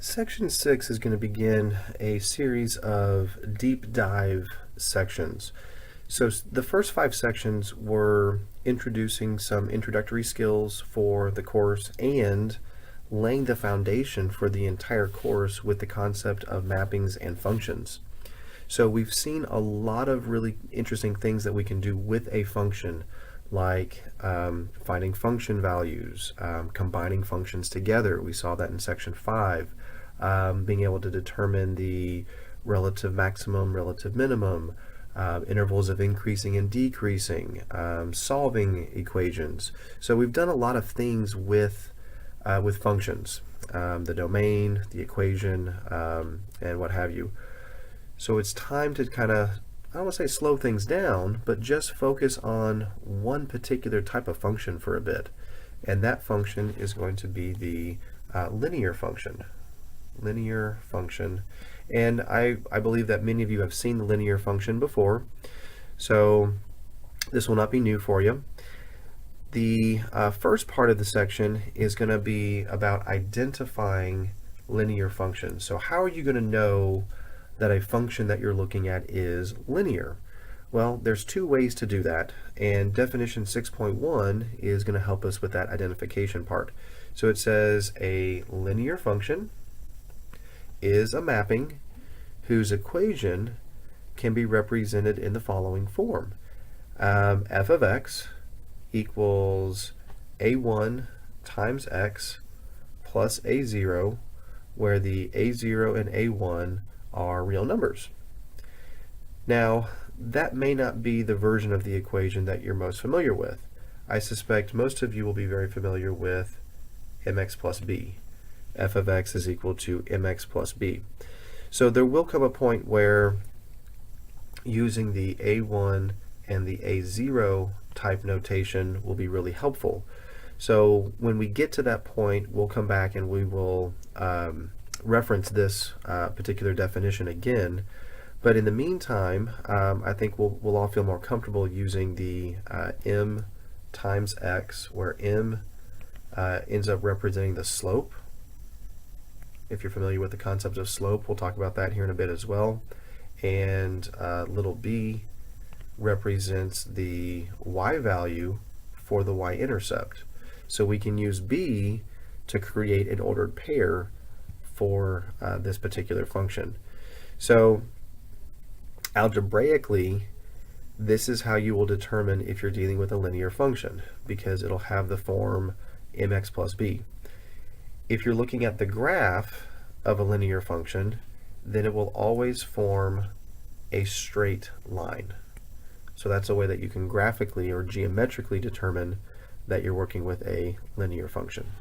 Section 6 is going to begin a series of deep dive sections. So the first 5 sections were introducing some introductory skills for the course and laying the foundation for the entire course with the concept of mappings and functions. So we've seen a lot of really interesting things that we can do with a function, like finding function values, combining functions together. We saw that in section 5. Being able to determine the relative maximum, relative minimum, intervals of increasing and decreasing, solving equations. So we've done a lot of things with functions, the domain, the equation, and what have you. So it's time to kind of, I don't want to say slow things down, but just focus on one particular type of function for a bit. And that function is going to be the linear function. Linear function. And I believe that many of you have seen the linear function before, so this will not be new for you. The first part of the section is going to be about identifying linear functions. So how are you going to know that a function that you're looking at is linear? Well, there's 2 ways to do that, and definition 6.1 is going to help us with that identification part. So it says a linear function is a mapping whose equation can be represented in the following form. F of x equals a1 times x plus a0, where the a0 and a1 are real numbers. Now, that may not be the version of the equation that you're most familiar with. I suspect most of you will be very familiar with mx plus b. F of x is equal to mx plus b. So there will come a point where using the a1 and the a0 type notation will be really helpful. So when we get to that point, we'll come back and we will reference this particular definition again. But in the meantime, I think we'll all feel more comfortable using the m times x, where m ends up representing the slope. If you're familiar with the concept of slope, we'll talk about that here in a bit as well. And little b represents the y value for the y-intercept. So we can use b to create an ordered pair for this particular function. So algebraically, this is how you will determine if you're dealing with a linear function, because it'll have the form mx plus b. If you're looking at the graph of a linear function, then it will always form a straight line. So that's a way that you can graphically or geometrically determine that you're working with a linear function.